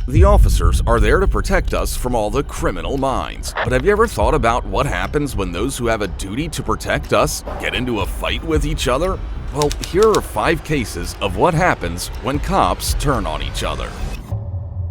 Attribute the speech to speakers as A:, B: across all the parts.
A: The officers are there to protect us from all the criminal minds. But have you ever thought about what happens when those who have a duty to protect us get into a fight with each other? Well, here are 5 cases of what happens when cops turn on each other.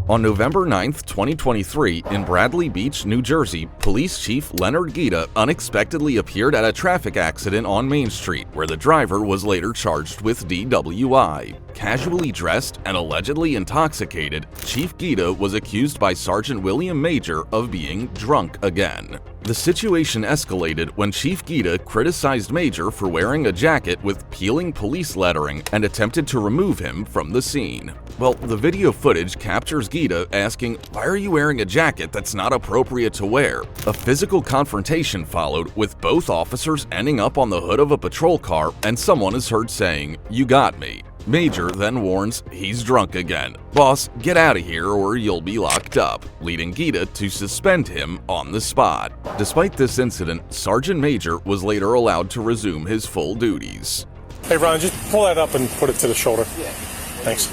A: On November 9, 2023, in Bradley Beach, New Jersey, Police Chief Leonard Guida unexpectedly appeared at a traffic accident on Main Street, where the driver was later charged with DWI. Casually dressed and allegedly intoxicated, Chief Guida was accused by Sergeant William Major of being drunk again. The situation escalated when Chief Guida criticized Major for wearing a jacket with peeling police lettering and attempted to remove him from the scene. Well, the video footage captures Guida asking, "Why are you wearing a jacket that's not appropriate to wear?" A physical confrontation followed, with both officers ending up on the hood of a patrol car, and someone is heard saying, "You got me." Major then warns he's drunk again. "Boss, get out of here or you'll be locked up," leading Guida to suspend him on the spot. Despite this incident, Sergeant Major was later allowed to resume his full duties.
B: Hey Ron, just pull that up and put it to the shoulder. Yeah. Thanks.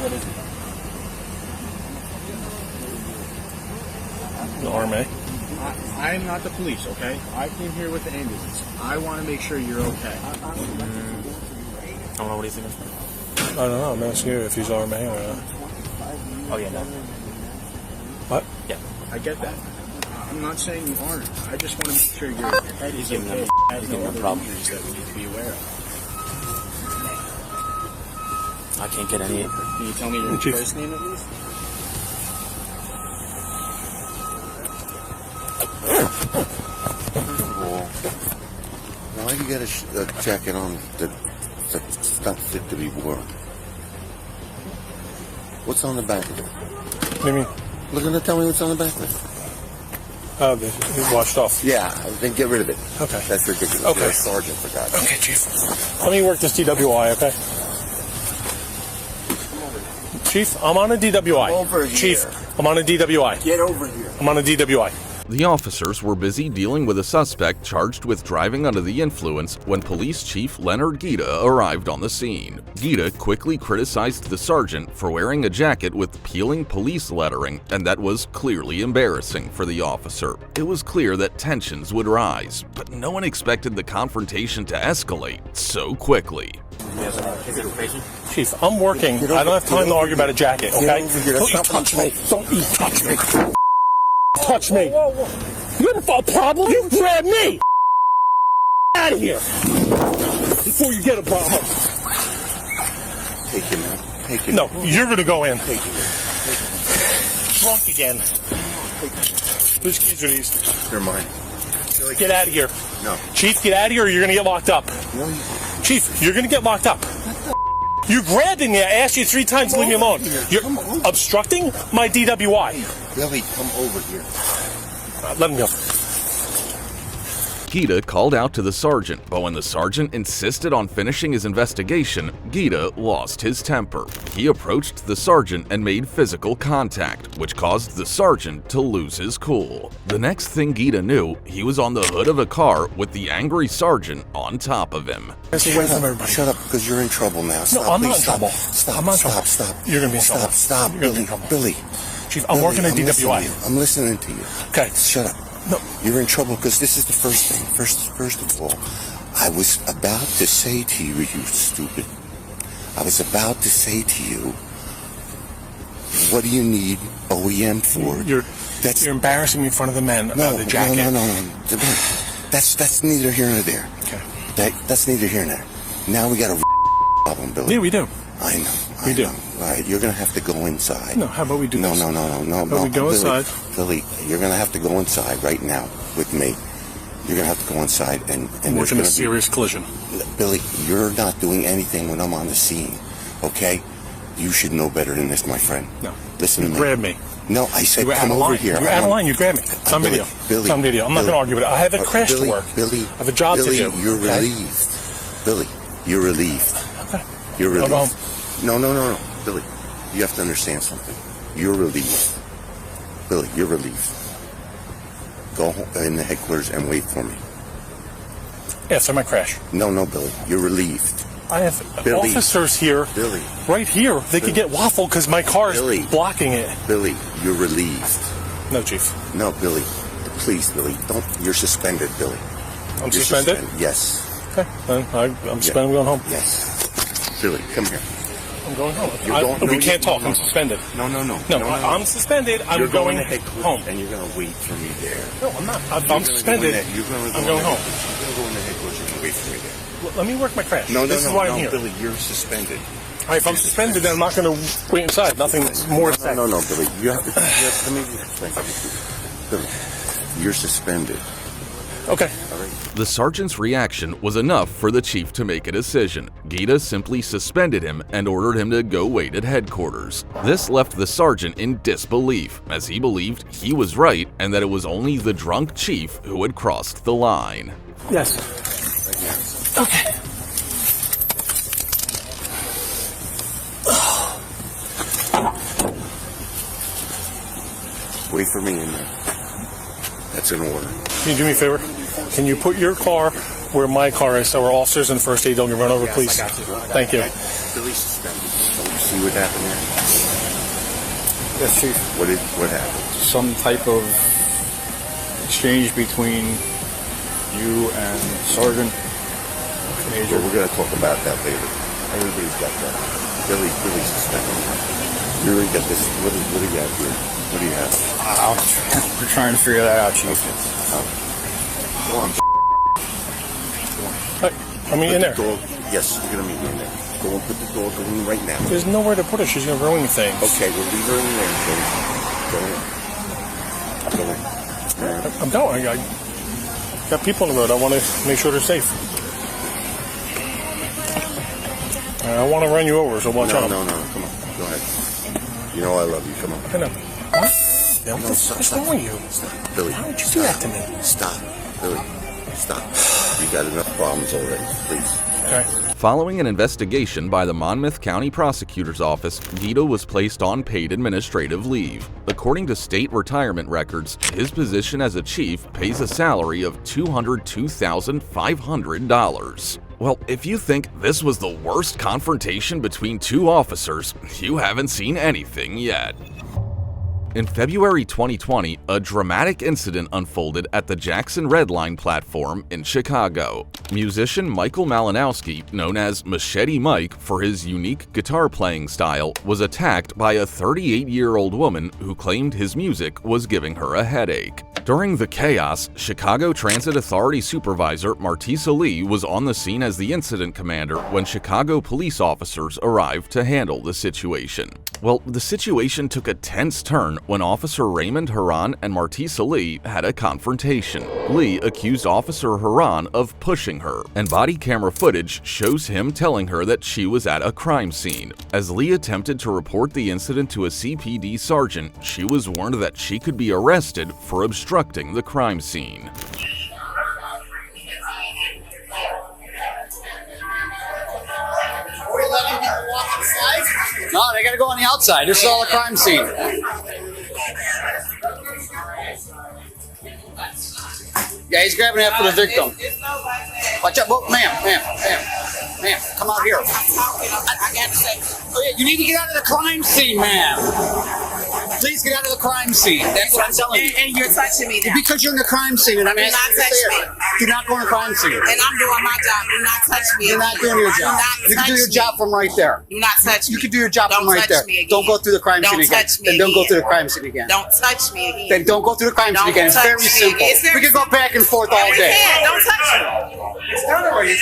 B: What is it? The RMA.
C: I am not the police, okay? I came here with the ambulance. I want to make sure you're okay.
D: I don't know what he's thinking.
B: I don't know. I'm asking you if he's RMA or not.
D: Oh, yeah, no.
B: What?
D: Yeah.
C: I get that. I'm not saying you aren't. I just want to make sure your head is okay. Has no other injuries that we need to be aware of.
D: I can't get any.
C: Can you tell me your first name at least?
E: Why do you got a jacket on that's not fit to be worn? What's on the back of it?
B: What do you mean?
E: Look at it, tell me what's on the back of it.
B: Oh, it's washed off.
E: Yeah, then get rid of it.
B: Okay.
E: That's ridiculous.
B: Okay.
E: You're a sergeant, for God's sake.
B: Okay, Chief. Let me work this DWI, okay? Chief, I'm on a DWI.
E: Over here.
B: Chief, I'm on a DWI.
E: Get over here.
B: I'm on a DWI.
A: The officers were busy dealing with a suspect charged with driving under the influence when Police Chief Leonard Guida arrived on the scene. Guida quickly criticized the sergeant for wearing a jacket with peeling police lettering, and that was clearly embarrassing for the officer. It was clear that tensions would rise, but no one expected the confrontation to escalate so quickly.
B: Chief, I'm working. I don't have time to argue about a jacket, okay? Don't you touch me. Don't you touch me. Touch me. You have a problem? You grab me. Out of here. Before you get a problem.
E: Take him out. Take him
B: No,
E: out.
B: you're going to go in.
E: Take him out.
B: Drunk again. Whose keys are these?
E: They're mine.
B: Get out of here.
E: No.
B: Chief, get out of here or you're going to get locked up.
E: No,
B: Chief, you're going to get locked up. You grabbed me. I asked you 3 times to leave me alone. You're obstructing my DWI.
E: Billy, come over here.
B: Let him go.
A: Guida called out to the sergeant, but when the sergeant insisted on finishing his investigation, Guida lost his temper. He approached the sergeant and made physical contact, which caused the sergeant to lose his cool. The next thing Guida knew, he was on the hood of a car with the angry sergeant on top of him.
E: Shut up, because you're in trouble now. Stop,
B: No, I'm not
E: please,
B: in
E: stop.
B: trouble.
E: Stop,
B: I'm not in
E: stop,
B: trouble.
E: stop.
B: You're going to be in
E: Stop,
B: trouble.
E: stop,
B: You're gonna be
E: Billy,
B: in trouble.
E: Billy.
B: Chief, I'm working at
E: listening to
B: DWI.
E: you. I'm listening to you.
B: Okay.
E: Shut up.
B: No.
E: You're in trouble because this is the first thing. First of all, I was about to say to you, you stupid. I was about to say to you, what do you need OEM for?
B: You're embarrassing me in front of the men about the jacket.
E: No. That's neither here nor there.
B: Okay.
E: That's neither here nor there. Now we got a problem, Billy.
B: Yeah, we do.
E: I know.
B: We do.
E: All right, you're gonna have to go inside.
B: No, how about we do
E: No.
B: this?
E: No.
B: we go
E: Billy,
B: inside?
E: Billy, you're gonna have to go inside right now with me. You're gonna have to go inside and
B: We're in a serious collision.
E: Billy, you're not doing anything when I'm on the scene, okay? You should know better than this, my friend.
B: No.
E: Listen to me.
B: Grab me.
E: No, I said
B: You were
E: come
B: out of
E: over
B: line.
E: here.
B: You're out of line. You grabbed me. It's on video.
E: Billy.
B: It's on video. I'm not going to argue with it. I have a crash
E: Billy,
B: to work.
E: Billy,
B: I have a job
E: Billy,
B: to do.
E: You're
B: okay?
E: relieved. Billy, you're relieved.
B: Okay.
E: You're relieved.
B: I'll go home.
E: No. Billy, you have to understand something. You're relieved. Billy, you're relieved. Go home in the headquarters and wait for me.
B: After my crash.
E: No, Billy, you're relieved.
B: I have
E: Billy.
B: officers here.
E: Billy.
B: Right here. They could get waffled because my car is
E: Billy.
B: blocking it.
E: Billy, you're relieved.
B: No, Chief.
E: No, Billy. Please, Billy. Don't. You're suspended, Billy.
B: I'm
E: You're
B: suspended?
E: Yes.
B: Okay. Then I'm suspended. I'm going home.
E: Yes. Billy, come here.
B: I'm going home.
E: You're going-
B: we
E: no,
B: can't
E: you-
B: talk.
E: no,
B: I'm
E: no.
B: suspended.
E: No.
B: No, I'm suspended. I'm
E: You're
B: going
E: to headquarters,
B: home.
E: and you're going to wait for me there.
B: No, I'm not. I'm suspended. I'm going home.
E: You're going to go in the headquarters. You're going to wait for me there.
B: Let me work my crash.
E: No,
B: This is why I'm
E: no,
B: here.
E: Billy, you're suspended.
B: All right, if I'm suspended, then I'm not going to wait inside. Nothing more to say.
E: No, Billy. You have to. Let me explain something. Billy, you're suspended.
B: Okay.
E: All right.
A: The sergeant's reaction was enough for the chief to make a decision. Gita simply suspended him and ordered him to go wait at headquarters. This left the sergeant in disbelief, as he believed he was right and that it was only the drunk chief who had crossed the line.
B: Yes. Okay.
E: Wait for me in there. That's an order.
B: Can you do me a favor? Can you put your car where my car is so our officers and first aid don't get run over, please? Thank you.
E: Billy's suspended. Don't you see what happened there?
C: Yes, Chief.
E: What happened?
C: Some type of exchange between you and Sergeant Major.
E: Well, we're going to talk about that later. Everybody's got that. Billy's suspended. You really got this. What do you have here? What do you have?
C: We're trying to figure that out, Chief.
E: Go on.
B: I mean, in there.
E: Dog. Yes, you're going to meet me in there. Go and put the dog in right now.
B: There's nowhere to put her. She's going to ruin things.
E: Okay, we'll leave her in there. Go in.
B: I'm going. I got people on the road. I want to make sure they're safe. I don't want to run you over, so watch out.
E: No. Come on. Go ahead. You know I love you. Come on.
B: I know. What?
E: No,
B: What's wrong with you?
E: Stop. Billy.
B: Why would you do that to me?
E: Stop. Billy. Stop. You got enough problems already. Please.
B: Okay.
A: Following an investigation by the Monmouth County Prosecutor's Office, Guido was placed on paid administrative leave. According to state retirement records, his position as a chief pays a salary of $202,500. Well, if you think this was the worst confrontation between two officers, you haven't seen anything yet. In February 2020, a dramatic incident unfolded at the Jackson Red Line platform in Chicago. Musician Michael Malinowski, known as Machete Mike for his unique guitar playing style, was attacked by a 38-year-old woman who claimed his music was giving her a headache. During the chaos, Chicago Transit Authority Supervisor Martisa Lee was on the scene as the incident commander when Chicago police officers arrived to handle the situation. Well, the situation took a tense turn when Officer Raymond Haran and Martisa Lee had a confrontation. Lee accused Officer Haran of pushing her, and body camera footage shows him telling her that she was at a crime scene. As Lee attempted to report the incident to a CPD sergeant, she was warned that she could be arrested for obstructing the crime scene.
F: No, they gotta go on the outside. This is all a crime scene. Yeah, he's grabbing that for the victim. Watch out, ma'am, come out here. I got to say, oh yeah, you need to get out of the crime scene, ma'am. Please get out of the crime scene. That's what I'm telling you.
G: And you're touching me now.
F: Because you're in the crime scene, and I'm
G: Do
F: asking
G: not
F: you to
G: touch
F: stay
G: me.
F: there. Do not go in the crime scene.
G: And I'm doing my job. Do not touch me.
F: You're not doing your job.
G: Do not
F: You can do your
G: touch
F: job
G: me.
F: from right there.
G: Do not touch me.
F: You can do your job
G: Don't
F: from right
G: touch
F: there.
G: me again.
F: Don't go through the crime
G: Don't
F: scene again.
G: touch me
F: Then don't go
G: again.
F: through the crime scene again.
G: Don't touch me again.
F: Then don't go through the crime scene
G: Don't
F: again. It's
G: touch
F: very
G: me
F: simple.
G: again. It's very
F: We can go back and forth all
G: We
F: day.
G: can't. Don't touch me.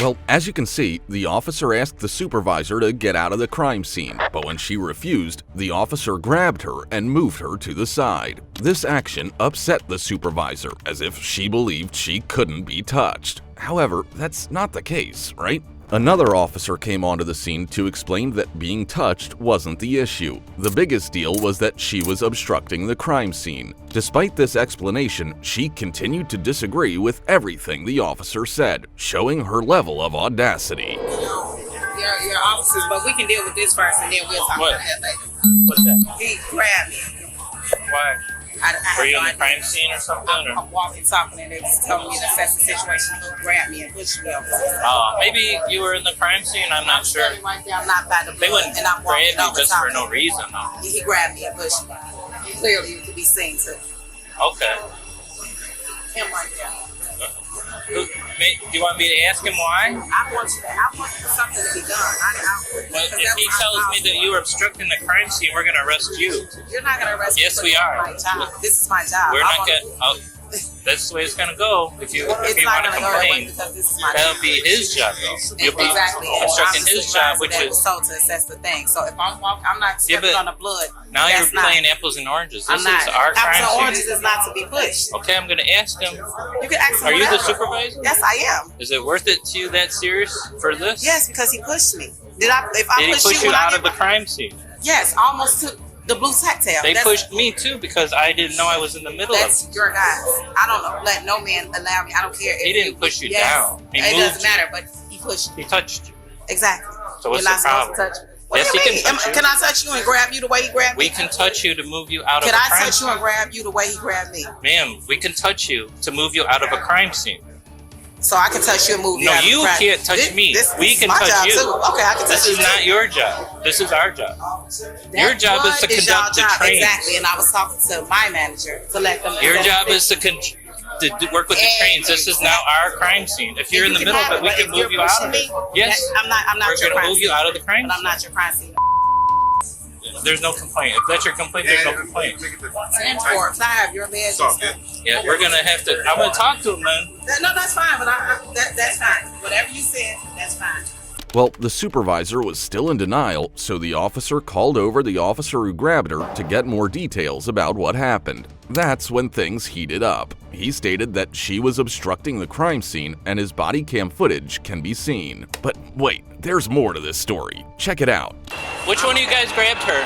A: Well, as you can see, the officer asked the supervisor to get out of the crime scene, but when she refused, the officer grabbed her and moved her to the side. This action upset the supervisor, as if she believed she couldn't be touched. However, that's not the case, right? Another officer came onto the scene to explain that being touched wasn't the issue. The biggest deal was that she was obstructing the crime scene. Despite this explanation, she continued to disagree with everything the officer said, showing her level of audacity.
G: Your officers, but we can deal with this first and then we'll talk about that later.
B: What's that?
G: He grabbed me.
B: Why?
G: I
H: Were you
G: have
H: in the
G: no idea.
H: crime scene or something? Or?
G: I'm walking, talking, and they was telling me to assess the situation. He grabbed me and pushed me over.
H: Maybe you were in the crime scene. I'm not sure.
G: standing right there. I'm not by the
H: They
G: blood,
H: wouldn't
G: and I'm
H: grab
G: walking
H: you
G: over
H: just
G: top
H: for
G: of
H: no
G: him.
H: reason, though.
G: He grabbed me and pushed me. Clearly, it could be seen too.
H: Okay.
G: Him right there.
H: Do you want me to ask him why?
G: I want something to be done.
H: Well, if he tells me that you were obstructing the crime scene, we're going to arrest you.
G: You're not going to arrest
H: Yes,
G: me.
H: we are.
G: My job. This is my job.
H: We're
G: I'm
H: not
G: on-
H: going. That's the way it's going to go. If you
G: It's
H: want
G: not
H: to
G: going to go away
H: complain,
G: because this is my
H: that'll
G: job.
H: be his job, though. You'll be
G: Exactly. And
H: obstructing
G: I'm the
H: his job,
G: supervisor
H: which
G: that was
H: is
G: told to assess the thing. So if I'm walking, I'm not
H: Yeah,
G: stepping
H: but
G: on the blood.
H: now you're
G: That's not-
H: playing apples and oranges.
G: I'm
H: This
G: not.
H: is our
G: Apples and
H: crime scene.
G: oranges is not to be pushed.
H: Okay, I'm going to ask him.
G: You can ask him
H: Are you the
G: whatever.
H: supervisor?
G: Yes, I am.
H: Is it worth it to you that serious for this?
G: Yes, because he pushed me. If I
H: Did he
G: push
H: push you
G: when I
H: out
G: get
H: of the crime scene?
G: Yes, I almost took the blue tactile.
H: They
G: That's-
H: pushed me too because I didn't know I was in the middle of
G: That's
H: it.
G: your guys. I don't know. Let no man allow me. I don't care.
H: He
G: if
H: didn't push you
G: yes,
H: down. He
G: it
H: moved
G: doesn't matter, but he pushed me.
H: He touched you.
G: Exactly.
H: So what's
G: You're not
H: the problem?
G: supposed to touch me. What
H: Yes,
G: do you
H: he
G: mean?
H: can touch you.
G: Can I touch you and grab you the way he grabbed
H: We
G: me?
H: can touch you to move you out of
G: Can
H: a
G: I
H: crime
G: touch you and grab you the way he grabbed me?
H: Ma'am, we can touch you to move you out of a crime scene.
G: So I can touch you and move you
H: No,
G: out of
H: you
G: the crowd.
H: can't touch me. We
G: is
H: can
G: my
H: touch
G: job
H: you.
G: Too. Okay, I can touch
H: This
G: you
H: is
G: too.
H: not your job. This is our job. Your job is to
G: What
H: conduct
G: y'all
H: the
G: job?
H: trains.
G: Exactly, and I was talking to my manager to let them.
H: Your
G: assess
H: job
G: the-
H: is to work with the trains. This is now our crime scene. If you're in the
G: You
H: middle
G: have
H: of it, we
G: but
H: can
G: if
H: move
G: you're
H: you out of
G: pushing
H: it.
G: me,
H: Yes,
G: I'm not
H: we're
G: your
H: going to
G: crime
H: move you
G: scene.
H: out of the crime
G: But I'm
H: scene.
G: not your crime scene.
H: There's no complaint. If that's your complaint, there's no complaint.
G: 10-4-5, your badge.
H: Yeah, we're going to have to. I'm going to talk to him, man.
G: No, that's fine, but that's fine. Whatever you said, that's fine.
A: Well, the supervisor was still in denial, so the officer called over the officer who grabbed her to get more details about what happened. That's when things heated up. He stated that she was obstructing the crime scene and his body cam footage can be seen. But wait, there's more to this story. Check it out.
H: Which one of you guys grabbed her?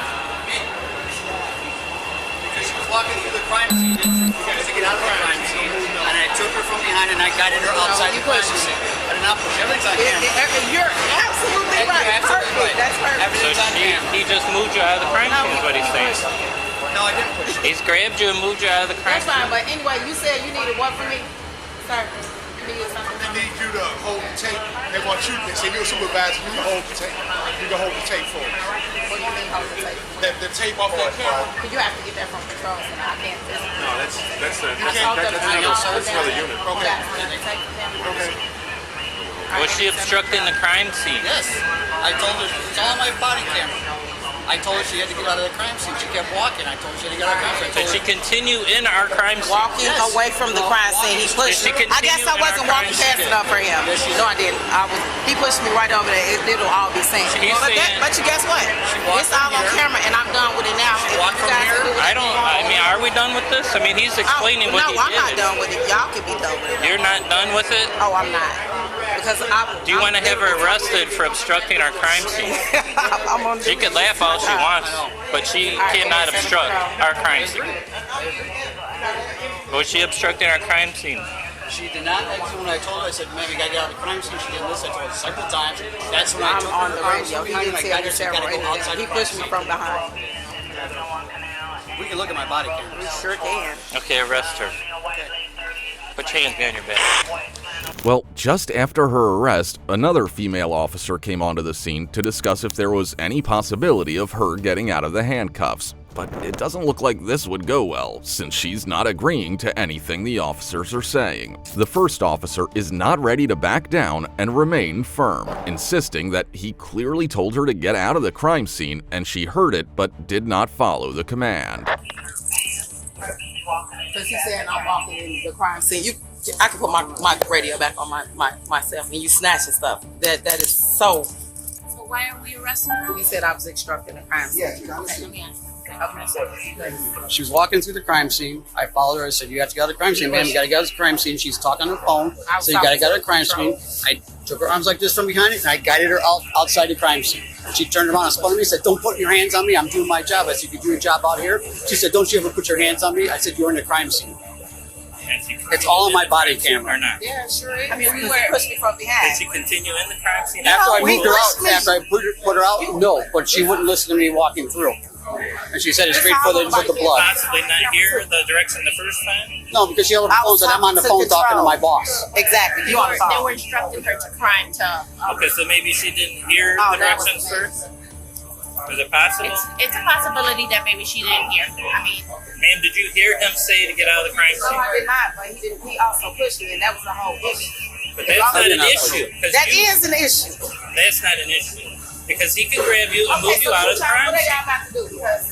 F: Because she was walking through the crime scene to get out of the crime scene, and I took her from behind and I guided her outside the crime scene. I did not push everything's on camera.
G: You're absolutely right. Perfect. That's perfect.
H: So
F: Everything's on camera.
H: he just moved you out of the crime scene is what he's saying.
F: No, I didn't push her.
H: He's grabbed you and moved you out of the crime
G: That's
H: scene.
G: fine, but anyway, you said you needed what from me? Sir, you needed something from me?
I: Need you to hold the tape. They want you. They say you're a supervisor. You can hold the tape. You can hold the tape for them.
G: What do you mean hold the tape?
I: The tape off that camera.
G: Because you have to get that from control, so I can't.
I: No, that's
G: I saw the
I: another unit. Okay.
G: Okay.
H: Was she obstructing the crime scene?
F: Yes. I told her, it's all on my body camera. I told her she had to get out of the crime scene. She kept walking. I told her she had to get out of the crime scene. I
H: Did
F: told
H: she
F: her,
H: continue in our crime scene?
G: Walking
F: Yes.
G: away from the crime scene, he pushed
H: Did she
G: me. I guess
H: continue
G: I
H: in
G: wasn't
H: our
G: walking
H: crime
G: fast
H: scene?
G: enough for him.
F: Yes, she
G: No, I didn't. He pushed me right over there. It'll all be seen.
H: He's saying-
G: But you guess what?
F: walked
G: It's all
F: from
G: on
F: here.
G: camera, and I'm done with it now. If
F: walked
G: you
F: from
G: guys
F: here.
G: do whatever
H: I don't.
G: you want.
H: I mean, are we done with this? I mean, he's explaining what he
G: No, I'm not
H: did.
G: done with it. Y'all can be done with it.
H: You're not done with it?
G: Oh, I'm not. Because
H: Do you want to have her arrested for obstructing our crime scene?
G: I'm on
H: She can laugh all she wants, but she cannot obstruct our crime scene. Was she obstructing our crime scene?
F: she did not. That's when I told her, I said, ma'am, you got to get out of the crime scene. She did this. I told her several times. That's when I
G: I'm
F: took
G: on
F: her
G: the
F: arms
G: radio.
F: from
G: He
F: behind
G: didn't
F: and I
G: tell me
F: guided her. She
G: several
F: got to go outside
G: He
F: the crime
G: pushed me
F: scene.
G: from behind.
F: We can look at my body camera.
G: We sure can.
H: Okay, arrest her. Put your hands behind your back.
A: Well, just after her arrest, another female officer came onto the scene to discuss if there was any possibility of her getting out of the handcuffs. But it doesn't look like this would go well, since she's not agreeing to anything the officers are saying. The first officer is not ready to back down and remain firm, insisting that he clearly told her to get out of the crime scene and she heard it but did not follow the command.
G: Because he said I'm walking in the crime scene. I can put my radio back on myself and you snatching stuff. That is so.
J: So why are we arresting her?
G: He said I was obstructing the crime scene.
F: She was walking through the crime scene. I followed her. I said, you have to get out of the crime scene, ma'am. You got to get out of the crime scene. She's talking on her phone. So you got to get out of the crime scene. I took her arms like this from behind it, and I guided her outside the crime scene. And she turned around and spun at me and said, don't put your hands on me. I'm doing my job. I said, you do your job out here? She said, don't you ever put your hands on me? I said, you're in the crime scene. It's all on my body camera.
H: Or not?
G: Yeah, sure is. I mean, we pushed me from behind.
H: Did she continue in the crime scene?
F: After I
G: No,
F: moved her
G: he
F: out,
G: pushed me.
F: after I put her out, no, but she wouldn't listen to me walking through. And she said it's straight for the blood.
H: Possibly not hear the direction the first time.
F: No, because she held up the phone, said I'm on the phone talking to my boss.
G: Exactly.
J: They were instructing her to crime to.
H: Okay, so maybe she didn't hear the directions first. Was it possible?
J: It's a possibility that maybe she didn't hear. I mean,
H: Ma'am, did you hear him say to get out of the crime
G: No,
H: scene?
G: I did not, but he also pushed me, and that was the whole issue.
H: But that's not an issue. 'cause
G: That
H: you-
G: is an issue.
H: That's not an issue. Because he can grab you and move you out of the crime
G: What are
H: scene.
G: y'all about to do? Because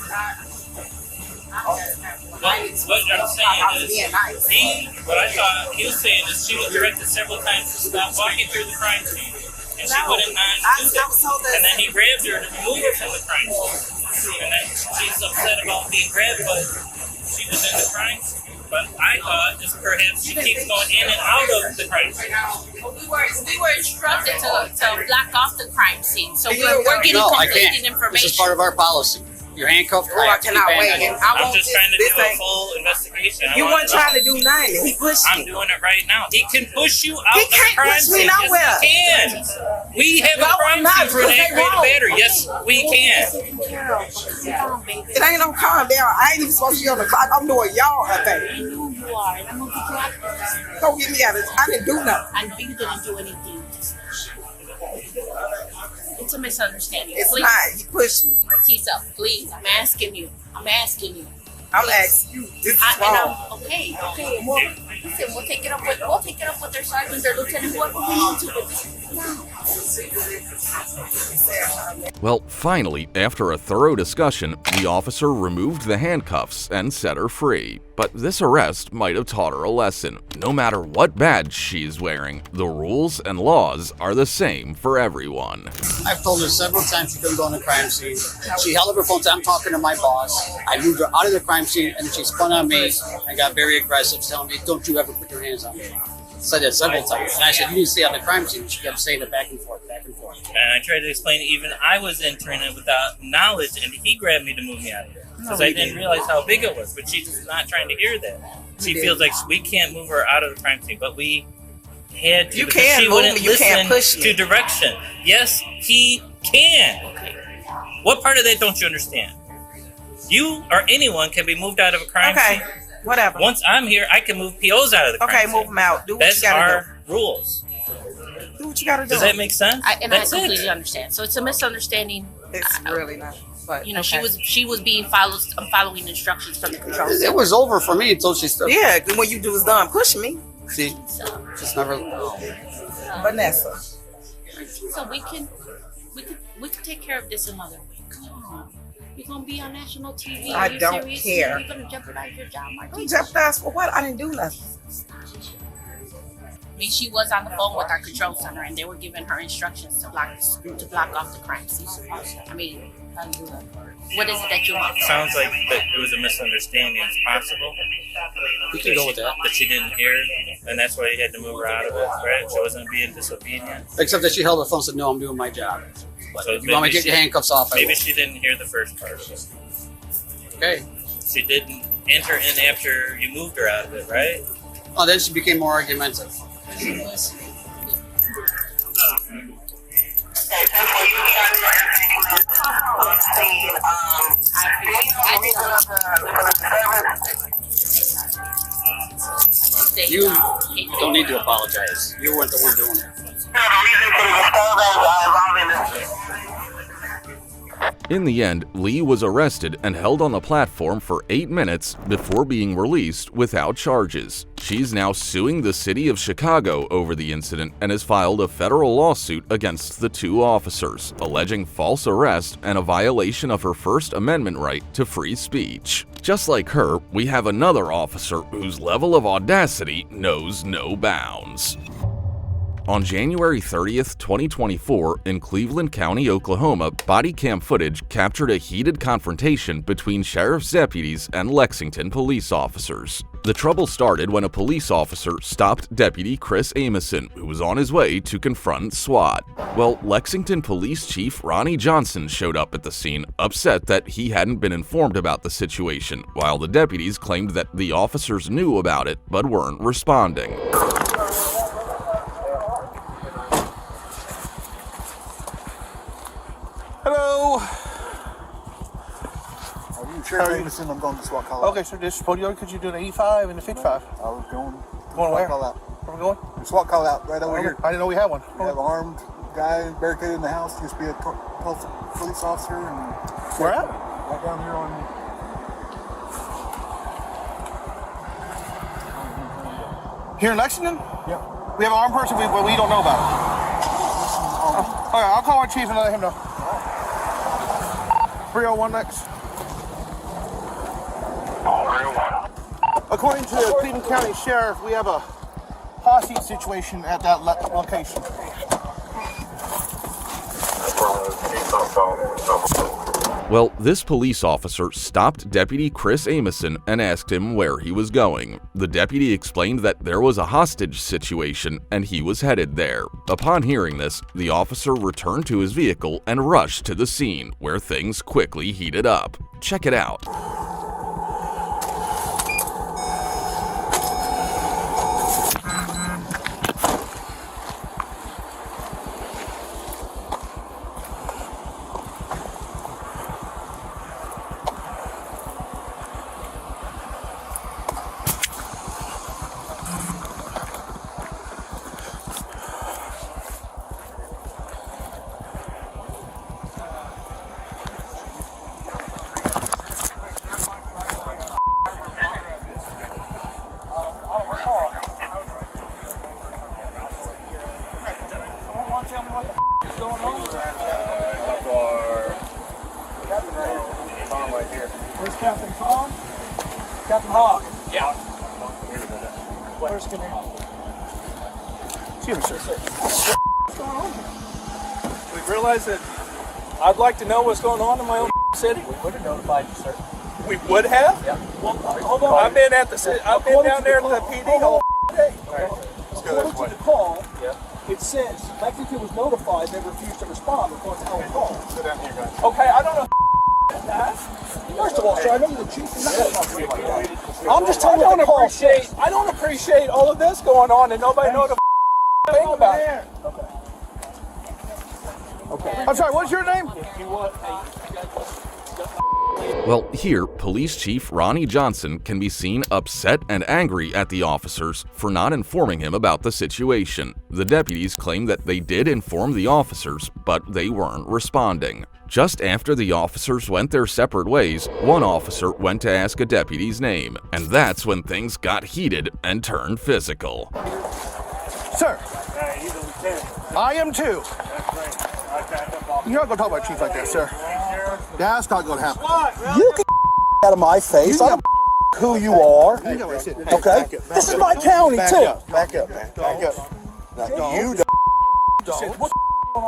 H: What I'm saying is, what I thought he was saying is she was directed several times to stop walking through the crime scene. And she wouldn't not do that. And then he grabbed her to remove her from the crime scene. And then she's upset about being grabbed, but she was in the crime scene. But I thought just perhaps she keeps going in and out of the crime scene.
J: we were instructed to block off the crime scene. So we're getting
F: No, I
J: conflicting
F: can't.
J: information.
F: This is part of our policy. You're handcuffed.
G: Oh, I cannot wait.
H: I'm just trying to do a full investigation.
G: You weren't trying to do nothing. He pushed
H: I'm
G: me.
H: doing it right now. He can push you out
G: He
H: of the
G: can't
H: crime
G: push me
H: scene.
G: nowhere.
H: Yes, he can. We have
G: No,
H: a crime
G: I'm not,
H: scene for an
G: because they
H: aggravated
G: won't.
H: battery. Yes, we can.
G: It ain't no calm down. I ain't even supposed to be on the clock. I'm doing y'all a thing.
J: I know you are, and I'm gonna get you out of this.
G: Don't get me out of this. I didn't do nothing.
J: I know you didn't do anything. It's a misunderstanding.
G: It's
J: Please.
G: not. He pushed me.
J: Tisa, please, I'm asking you. I'm asking you.
G: I'm asking you. This is
J: And
G: wrong.
J: I'm okay. Well, listen, we'll take it up with their sergeant, their lieutenant, whoever we need to. But
A: Well, finally, after a thorough discussion, the officer removed the handcuffs and set her free. But this arrest might have taught her a lesson. No matter what badge she's wearing, the rules and laws are the same for everyone.
F: I've told her several times she couldn't go on the crime scene. She held up her phone, said I'm talking to my boss. I moved her out of the crime scene, and she spun on me and got very aggressive, telling me, "Don't you ever put your hands on me." Said that several times. And I said, "You need to stay on the crime scene." She kept saying it back and forth, back and forth.
H: And I tried to explain even I was entering it without knowledge, and he grabbed me to move me out of there. Because I didn't realize how big it was, but she's not trying to hear that. She feels like we can't move her out of the crime scene, but we had to.
G: You
H: because
G: can
H: she
G: move
H: wouldn't
G: me, you can't push
H: listen
G: me.
H: to direction. Yes, he can. What part of that don't you understand? You or anyone can be moved out of a crime
G: Okay,
H: scene.
G: whatever.
H: Once I'm here, I can move POs out of the crime
G: Okay,
H: scene.
G: move them out. Do what
H: That's
G: you gotta
H: our rules.
G: do. Do what you gotta do.
H: Does that make sense?
J: I
H: That's it.
J: completely understand. So it's a misunderstanding.
G: It's really not. But
J: You know,
G: okay.
J: she was being following instructions from the control
F: It
J: center.
F: was over for me until she started.
G: Yeah, when you do is done. Push me,
F: See, just never.
G: Vanessa.
J: So we can take care of this another way. Come on. You're gonna be on national TV.
G: I
J: Are you
G: don't
J: serious?
G: care.
J: You're gonna jeopardize your job,
G: Don't
J: Martina.
G: jeopardize for what? I didn't do nothing.
J: I mean, she was on the phone with our control center, and they were giving her instructions to block off the crime scene. I mean, what is it that you want?
H: Sounds like that it was a misunderstanding. It's possible.
F: We can go with that.
H: That she didn't hear, and that's why he had to move her out of it, right? She wasn't being disobedient.
F: Except that she held her phone and said, "No, I'm doing my job."
H: So
F: If you want me to get your handcuffs off, I
H: Maybe
F: will.
H: she didn't hear the first part of it.
F: Okay.
H: She didn't enter in after you moved her out of it, right?
F: Oh, then she became more argumentative. You don't need to apologize. You weren't the one doing it.
A: In the end, Lee was arrested and held on the platform for 8 minutes before being released without charges. She's now suing the city of Chicago over the incident and has filed a federal lawsuit against the two officers, alleging false arrest and a violation of her First Amendment right to free speech. Just like her, we have another officer whose level of audacity knows no bounds. On January 30th, 2024, in Cleveland County, Oklahoma, body cam footage captured a heated confrontation between sheriff's deputies and Lexington police officers. The trouble started when a police officer stopped Deputy Chris Amison, who was on his way to confront SWAT. Well, Lexington Police Chief Ronnie Johnson showed up at the scene, upset that he hadn't been informed about the situation, while the deputies claimed that the officers knew about it but weren't responding.
B: Hello.
I: Sheriff Jameson, I'm going to SWAT call out.
B: Okay, sir, just pull you over because you're doing an 85 and a 55.
I: I was going
B: Where?
I: call out.
B: Where we going?
I: SWAT call out right over here.
B: I didn't know we had one.
I: We have an armed guy barricaded in the house. Used to be a police officer. And
B: Where at?
I: right down here on.
B: Here in Lexington?
I: Yeah.
B: We have an armed person we don't know about. Okay, I'll call our chief and let him know. 301 next. According to the Cleveland County Sheriff, we have a hostage situation at that location.
A: Well, this police officer stopped Deputy Chris Amison and asked him where he was going. The deputy explained that there was a hostage situation and he was headed there. Upon hearing this, the officer returned to his vehicle and rushed to the scene, where things quickly heated up. Check it out.
B: Where's Captain Tom? Captain Hawk. Yeah. Where's Command? Excuse me, sir. What's going on? We realized that I'd like to know what's going on in my own city. We would have notified you, sir. We would have? Yeah. Well, hold on. I've been at the city. I've been down there at the PD all day. According to the call, it says Lexington was notified. They refused to respond according to our call. Sit down here, guys. Okay, I don't know. First of all, sir, I know you're the chief. I'm just telling you. I don't appreciate all of this going on and nobody knows a thing about it. Okay. I'm sorry. What's your name?
A: Well, here, Police Chief Ronnie Johnson can be seen upset and angry at the officers for not informing him about the situation. The deputies claim that they did inform the officers, but they weren't responding. Just after the officers went their separate ways, one officer went to ask a deputy's name, and that's when things got heated and turned physical.
B: Sir, I am too. You're not going to talk about Chief like that, sir. That's not going to happen.
K: You can out of my face. I don't who you are. Okay? This is my county, too.
I: Back up, man. Back up. Now, you don't.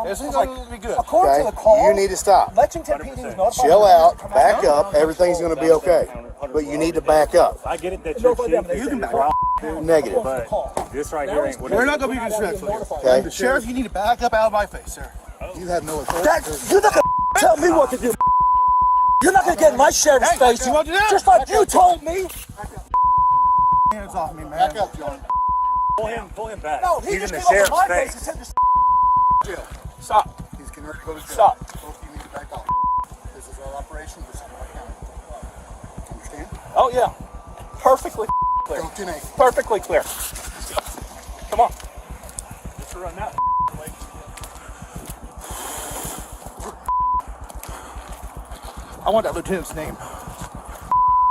B: This is going to be good.
K: According to the call,
I: You need to stop.
K: Lexington PD was notified.
I: Chill out. Back up. Everything's going to be okay. But you need to back up.
C: I get it that you're chief.
B: You can back up.
I: Negative.
C: But this right here ain't what
B: We're not going to be disrespectful.
I: Okay.
B: Sheriff, you need to back up out of my face, sir.
I: You have no authority.
K: You're not going to tell me what to do. You're not going to get in my sheriff's face.
B: you want to do that?
K: Just like you told me.
B: Hands off me, man.
I: Back up, John.
C: Pull him back.
K: No, he
C: He's
K: just
C: in the
K: came up
C: sheriff's
K: to my
C: face.
K: face and said,
B: Jail. Stop.
I: He's getting ready to go to jail.
B: Stop.
I: Both of you need to back off. This is our operation. This is our county. Understand?
B: Oh, yeah. Perfectly clear.
I: Don't deny.
B: Perfectly clear. Come on.
C: Let's run that.
B: I want that lieutenant's name.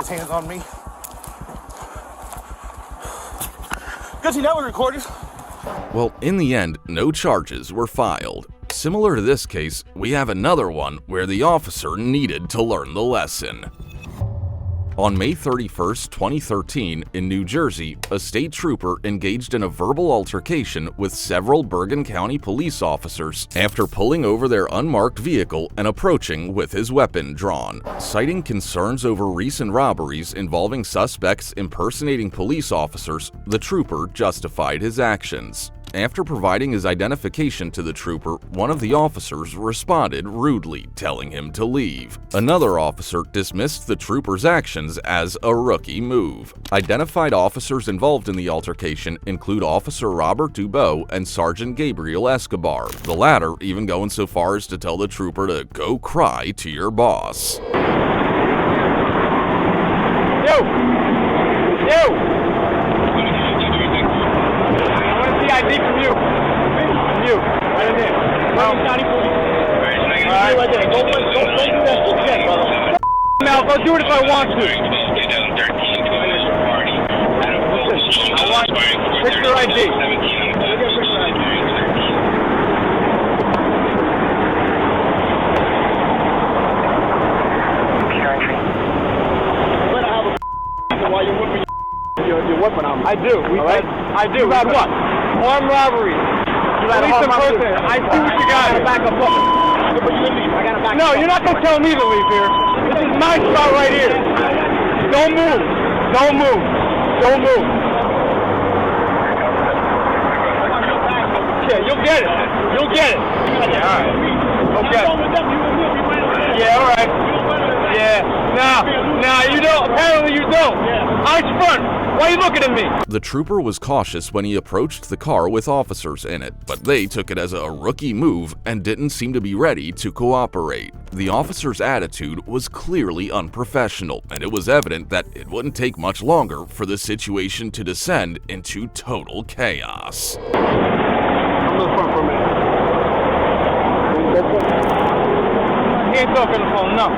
B: His hands on me. Good to know we're recorded.
A: Well, in the end, no charges were filed. Similar to this case, we have another one where the officer needed to learn the lesson. On May 31st, 2013, in New Jersey, a state trooper engaged in a verbal altercation with several Bergen County police officers after pulling over their unmarked vehicle and approaching with his weapon drawn. Citing concerns over recent robberies involving suspects impersonating police officers, the trooper justified his actions. After providing his identification to the trooper, one of the officers responded rudely, telling him to leave. Another officer dismissed the trooper's actions as a rookie move. Identified officers involved in the altercation include Officer Robert Dubow and Sergeant Gabriel Escobar, the latter even going so far as to tell the trooper to go cry to your boss.
B: You! I want to see ID from you. From you. Right in there. County Police. All right. Don't do that shit, brother. Now, I'll do it if I want to. I want picture ID. While you're whipping your weapon on me. I do. I do. You had what? Armed robbery. You had armed robbery. I see what you got. I gotta back up. I gotta back up. No, you're not gonna tell me to leave here. This is my spot right here. Don't move. Don't move. Don't move. Yeah, you'll get it. You'll get it. All right. Okay. Yeah, all right. Yeah. Nah, you don't. Apparently you don't. I'm front. Why are you looking at me?
A: The trooper was cautious when he approached the car with officers in it, but they took it as a rookie move and didn't seem to be ready to cooperate. The officer's attitude was clearly unprofessional, and it was evident that it wouldn't take much longer for the situation to descend into total chaos.
B: Come to the front for a minute. Can't talk on the phone, no.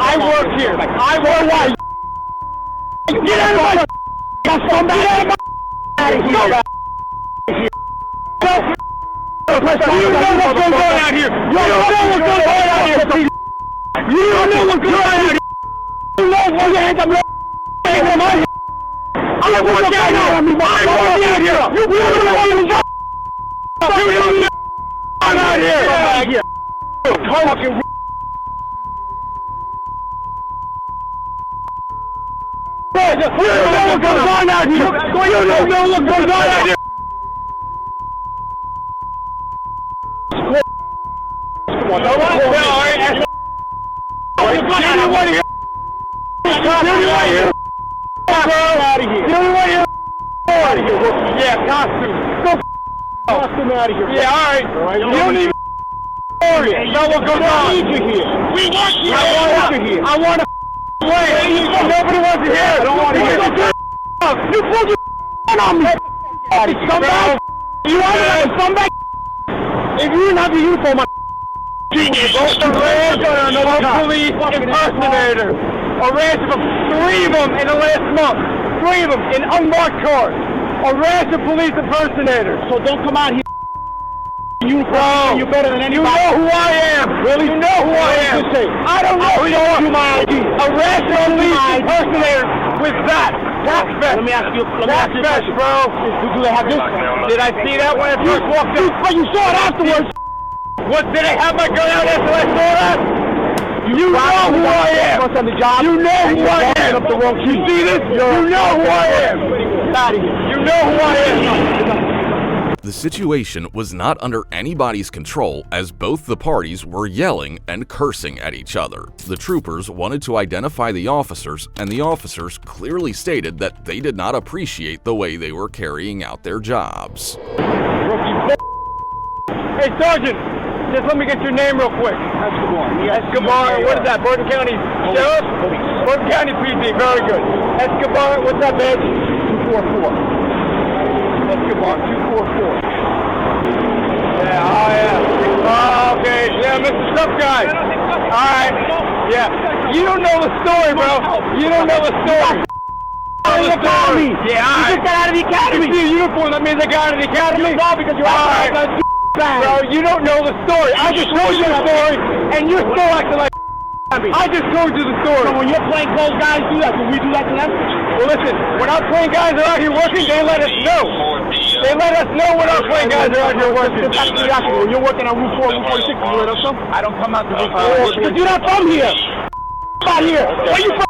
B: I work here. I work why? Get out of my scumbag! Get out of here! You know what's going on out here! You don't know what's going on out here! You don't know what's going on out here! You know what's going on out here! I'm working out here! I'm working out here! You don't know what's out here! Fucking you don't know what goes on out here! You don't know what goes on out here! Come on, alright? Yeah, costume. Costume out of here. Yeah, alright. You don't even worry. Know what goes on. We want you here. I want to wait. Nobody wants to hear. I don't want to hear. You pulled your on me. Scumbag. You want to scumbag? If you didn't have the uniform on, police impersonator. Arrested for 3 of them in the last month. 3 of them in unmarked cars. Arrested police impersonators. So don't come out here. You bro, you're better than anybody. You know who I am. Really? You know who I am. I don't know who you are. Arrested police impersonators with that. Tax vest. Let me ask you. Tax vest, bro. Do they have this? Did I see that when I first walked in? But you saw it afterwards. What, did I have my gun out after I saw that? You know who I am. You know who I am. You see this? You know who I am. You know who I am.
A: The situation was not under anybody's control as both the parties were yelling and cursing at each other. The troopers wanted to identify the officers, and the officers clearly stated that they did not appreciate the way they were carrying out their jobs.
B: Hey, Sergeant, just let me get your name real quick. Escobar, what is that, Burton County Sheriff? Burton County PD, very good. Escobar, what's that badge? 244. Escobar, 244. Yeah, oh yeah. Oh, okay, yeah, Mr. Stuff Guy. Alright, yeah. You don't know the story, bro. You don't know the story. Academy. Yeah, alright. You just got out of the academy. You see a uniform, that means I got out of the academy? No, because you're out of the bro, you don't know the story. I just told you the story, and you're still acting like I just told you the story. So when your plain clothes guys do that, will we do that to them? Well, listen, when our plain guys are out here working, they let us know. They let us know when our plain guys are out here working. When you're working on Route 4, Route 46, you let us know? I don't come out to Route 4. Because you're not from here. Out here. Where you from?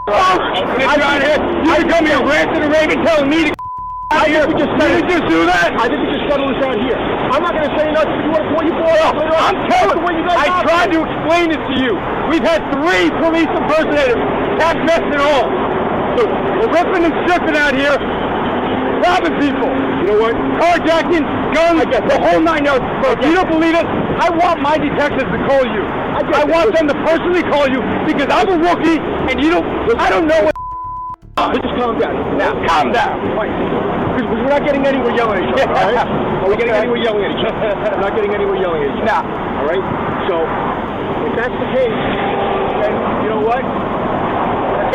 B: You come here ranting and raving, telling me to out here. Did you just do that? I think we just settle this out here. I'm not going to say nothing. You want to pull you for up. I'm telling you. I tried to explain it to you. We've had 3 police impersonators, tax vests and all.
L: So we're ripping and stripping out here, robbing people. You know what? Carjacking, guns, the whole 9 yards. Bro, if you don't believe it, I want my detectives to call you. I want them to personally call you because I'm a rookie and I don't know what. Just calm down. Now, calm down. Because we're not getting anywhere yelling at each other, all right? Are we getting anywhere yelling at each other? We're not getting anywhere yelling at each other. Nah. All right? So, if that's the case, then you know what?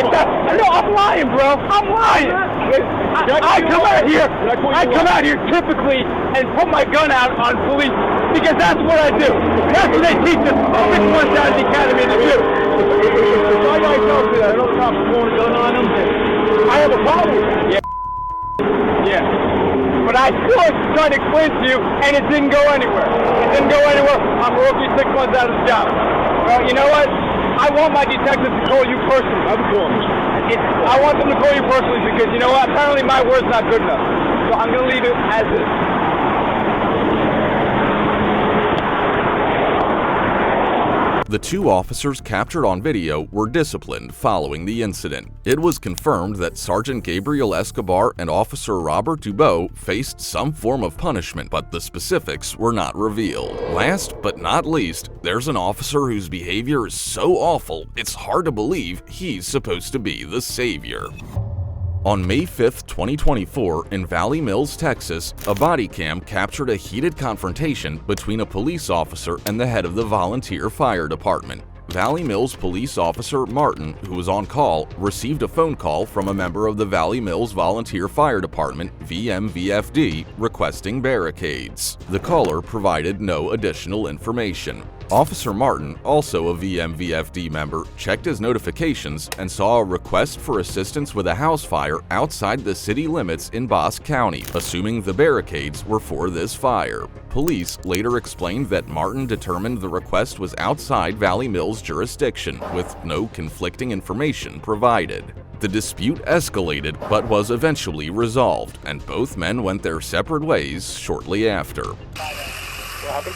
L: No, I'm lying, bro. I'm lying. I come out here typically and put my gun out on police because that's what I do. That's what they teach us 6 months out of the academy to do. If my guy tells me that another cop's pulling a gun on him, I have a problem with that. Yeah. But I still tried to explain to you, and it didn't go anywhere. I'm a rookie 6 months out of the job. Well, you know what? I want my detectives to call you personally. I want them to call you personally because, you know what? Apparently my word's not good enough. So I'm going to leave it as is.
A: The 2 officers captured on video were disciplined following the incident. It was confirmed that Sergeant Gabriel Escobar and Officer Robert Dubois faced some form of punishment, but the specifics were not revealed. Last but not least, there's an officer whose behavior is so awful, it's hard to believe he's supposed to be the savior. On May 5, 2024, in Valley Mills, Texas, a body cam captured a heated confrontation between a police officer and the head of the volunteer fire department. Valley Mills police officer Martin, who was on call, received a phone call from a member of the Valley Mills Volunteer Fire Department, VMVFD, requesting barricades. The caller provided no additional information. Officer Martin, also a VMVFD member, checked his notifications and saw a request for assistance with a house fire outside the city limits in Bosque County, assuming the barricades were for this fire. Police later explained that Martin determined the request was outside Valley Mills' jurisdiction, with no conflicting information provided. The dispute escalated but was eventually resolved, and both men went their separate ways shortly after.
C: What happened?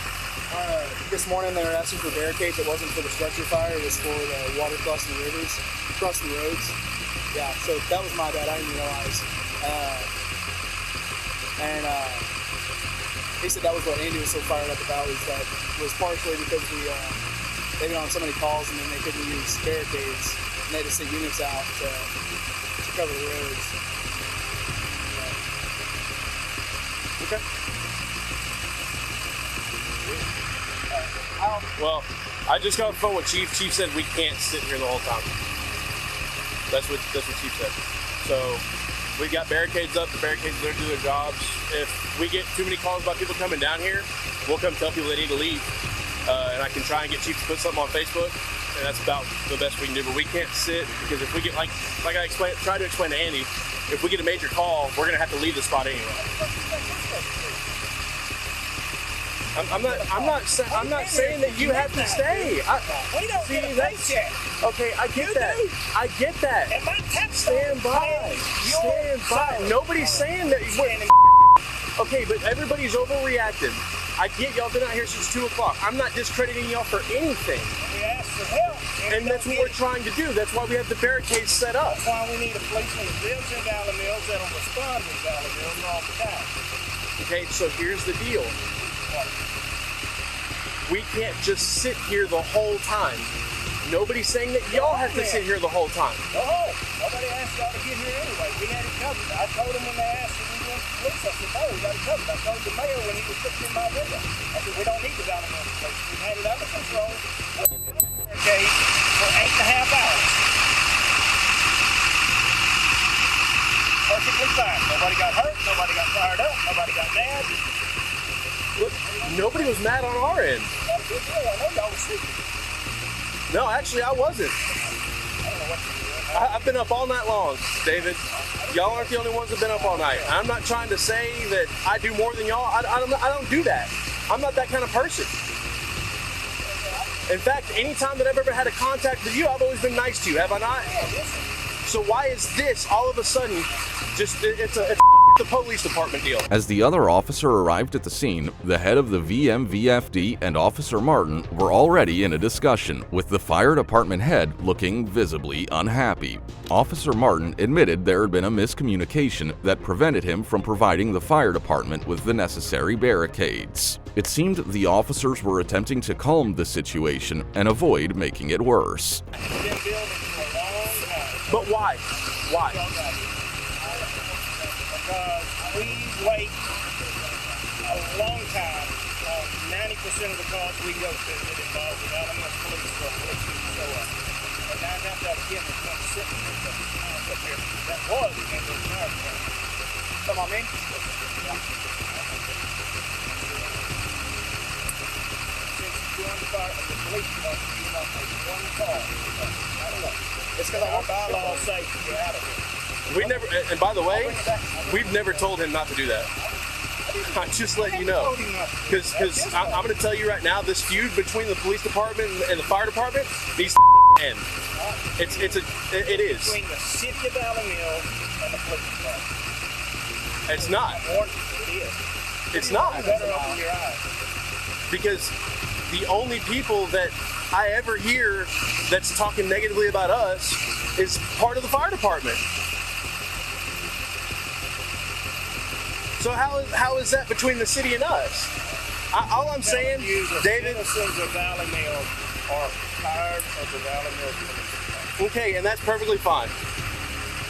C: This morning they were asking for barricades. It wasn't for the structure fire, it was for the water crossing the rivers, crossing the roads. Yeah, so that was my bad, I didn't realize. He said that was what Andy was so fired up about, is that it was partially because they've been on so many calls and then they couldn't use barricades, and they had to send units out to cover the roads. Okay.
B: Well, I just got off the phone with Chief. Chief said we can't sit here the whole time. That's what Chief said. So we got barricades up. The barricades are there to do their jobs. If we get too many calls about people coming down here, we'll come tell people they need to leave. And I can try and get Chief to put something on Facebook, and that's about the best we can do. But we can't sit because if we get like I tried to explain to Andy, if we get a major call, we're gonna have to leave the spot anyway. I'm not saying that you have to stay.
H: We don't get a paycheck.
B: Okay, I get that. I get that.
H: And my tax
B: Stand by. Nobody's saying that. Okay, but everybody's overreacting. I get y'all been out here since 2 o'clock. I'm not discrediting y'all for anything.
H: We asked for help.
B: And that's what we're trying to do. That's why we have the barricades set up.
H: That's why we need a policeman that lives in Valley Mills that'll respond in Valley Mills all the time.
B: Okay, so here's the deal. We can't just sit here the whole time. Nobody's saying that y'all have to sit here the whole time.
H: No, nobody asked y'all to get here anyway. We had it covered. I told them when they asked if we went to police, I said, no, we got it covered. I told the mayor when he was sitting in my window. I said, we don't need the Valley Mills police. We've had it under control. Okay, for 8.5 hours. Perfectly fine. Nobody got hurt. Nobody got fired up. Nobody got mad.
B: Look, nobody was mad on our end. No, actually, I wasn't. I've been up all night long, David. Y'all aren't the only ones that have been up all night. I'm not trying to say that I do more than y'all. I don't do that. I'm not that kind of person. In fact, anytime that I've ever had a contact with you, I've always been nice to you, have I not? So why is this all of a sudden just, it's a
M: the police department deal.
A: As the other officer arrived at the scene, the head of the VMVFD and Officer Martin were already in a discussion, with the fire department head looking visibly unhappy. Officer Martin admitted there had been a miscommunication that prevented him from providing the fire department with the necessary barricades. It seemed the officers were attempting to calm the situation and avoid making it worse.
M: But why? Why?
B: Because we wait a long time on 90% of the calls we go to that involve the Alabama police or police people show up. And 9 times out of 10, there's one sitting up here that was in the fire department. Come on, man. Since you joined the police department, you must make one call. I don't know. It's because our bylaws say you're out of here.
M: We never, and by the way, we've never told him not to do that. I just let you know, because I'm going to tell you right now, this feud between the police department and the fire department needs to end. It is.
B: Between the city of Alabama and the police department.
M: It's not.
B: It is.
M: It's not.
B: You better open your eyes.
M: Because the only people that I ever hear that's talking negatively about us is part of the fire department. So how is that between the city and us? All I'm saying, David.
B: Citizens of Valley Mill are tired of the Valley Mill police.
M: Okay, and that's perfectly fine.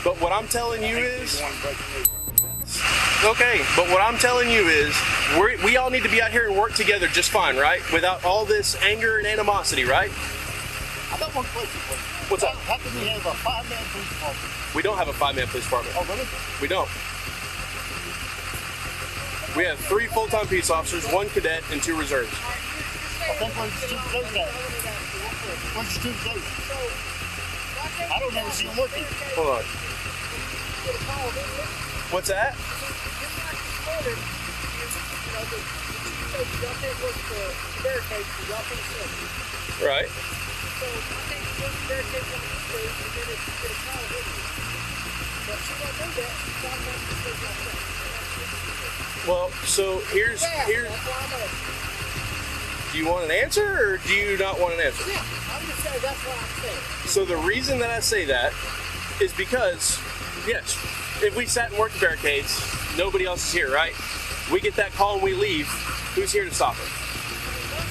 M: But what I'm telling you is. Okay, but what I'm telling you is, we all need to be out here and work together just fine, right? Without all this anger and animosity, right?
I: I got one question for you.
M: What's up?
I: How can we have a 5-man police department?
M: We don't have a 5-man police department.
I: Oh, really?
M: We don't. We have 3 full-time peace officers, 1 cadet, and 2 reserves.
I: Okay, where's the student those at? Where's the student those? I don't ever see them working.
M: Hold on. What's that? Right. Well, so here's. Do you want an answer, or do you not want an answer?
B: Yeah, I'm just saying that's what I'm saying.
M: So the reason that I say that is because, yes, if we sat and worked the barricades, nobody else is here, right? We get that call and we leave. Who's here to stop it?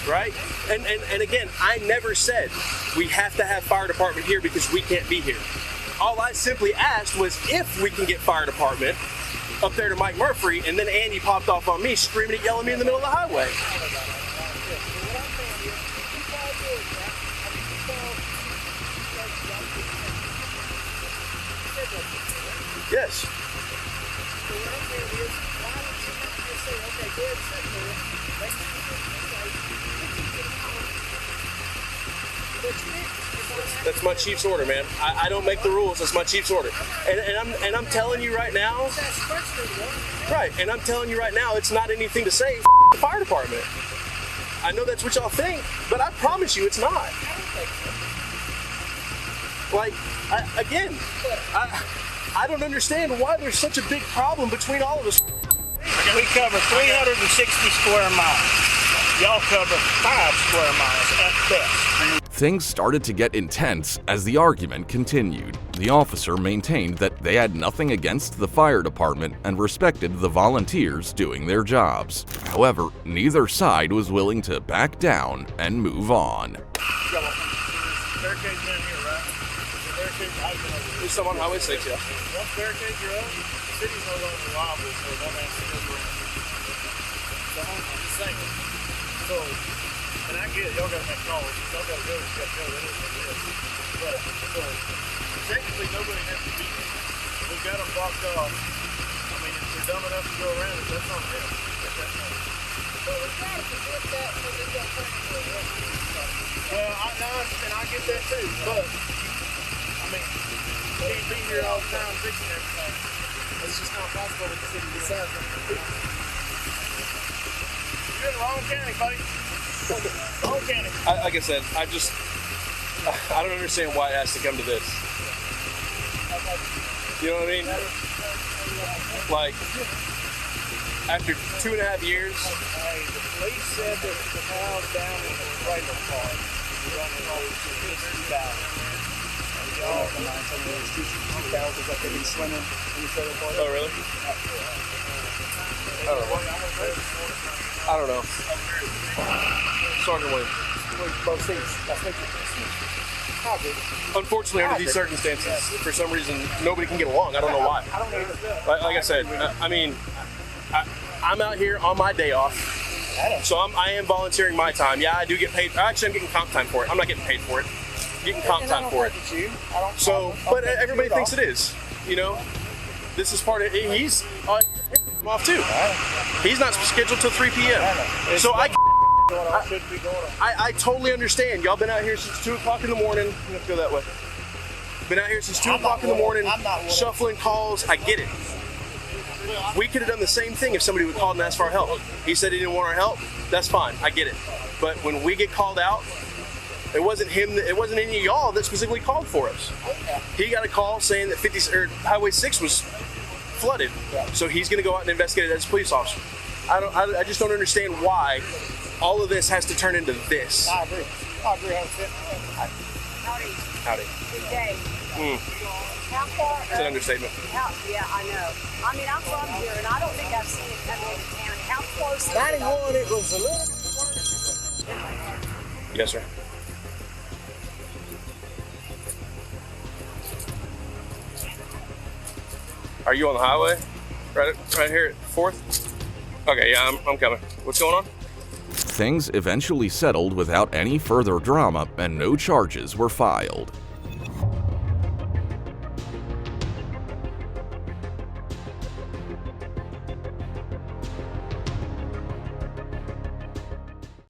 M: Right? And again, I never said we have to have fire department here because we can't be here. All I simply asked was if we can get fire department up there to Mike Murphy, and then Andy popped off on me, screaming and yelling at me in the middle of the highway. Yes. That's my chief's order, man. I don't make the rules. That's my chief's order. And I'm telling you right now. Right. And I'm telling you right now, it's not anything to say the fire department. I know that's what y'all think, but I promise you, it's not. Like, I don't understand why there's such a big problem between all of us.
B: We cover 360 square miles. Y'all cover 5 square miles at best.
A: Things started to get intense as the argument continued. The officer maintained that they had nothing against the fire department and respected the volunteers doing their jobs. However, neither side was willing to back down and move on.
B: Barricades down here, right? The barricades I've been over.
M: There's some on Highway 6, yeah.
B: Once barricades are up, the city's no longer liable for one has to go around. So I'm just saying. So, and I get it, y'all gotta make calls. Y'all gotta go, you gotta go, that is what it is. But, so, technically nobody has to be here. We've got them blocked off. I mean, if they're dumb enough to go around it, that's on them. That's on them. Well, we try to prevent that when they got well, I get that too, but I mean, we can't be here all the time fixing everything. It's just not possible with the city decides that. You're in the wrong county, buddy. Wrong county.
M: Like I said, I don't understand why it has to come to this. You know what I mean? Like, after 2.5 years,
C: The police said that the town's down in the trailer park. We're on the road to this out. Y'all come on, some of those two thousands like they've been swimming in the trailer park.
M: oh really? I don't know. Sergeant Williams.
C: Both seats. That's me. How good?
M: Unfortunately, under these circumstances, for some reason, nobody can get along. I don't know why.
C: I don't either.
M: Like I said, I mean, I'm out here on my day off, so I am volunteering my time. Yeah, I do get paid. Actually, I'm getting comp time for it. I'm not getting paid for it. I'm getting comp time for it. So, but everybody thinks it is. You know, this is part of. He's off too. He's not scheduled till 3 p.m. So I totally understand. Y'all been out here since 2 o'clock in the morning. I'm gonna go that way. Been out here since 2 o'clock in the morning, shuffling calls. I get it. We could have done the same thing if somebody would call and ask for our help. He said he didn't want our help. That's fine. I get it. But when we get called out, it wasn't him. It wasn't any of y'all that specifically called for us. He got a call saying that Highway 6 was flooded. So he's going to go out and investigate it as a police officer. I just don't understand why all of this has to turn into this.
C: I agree.
M: Howdy.
N: Good day. How far?
M: It's an understatement.
N: Yeah, I know. I mean, I'm from here, and I don't think I've seen it coming into town. How close is
C: 91, it was a little bit worse.
M: Yes, sir. Are you on the highway? Right here at 4th? Okay, yeah, I'm coming. What's going on?
A: Things eventually settled without any further drama and no charges were filed.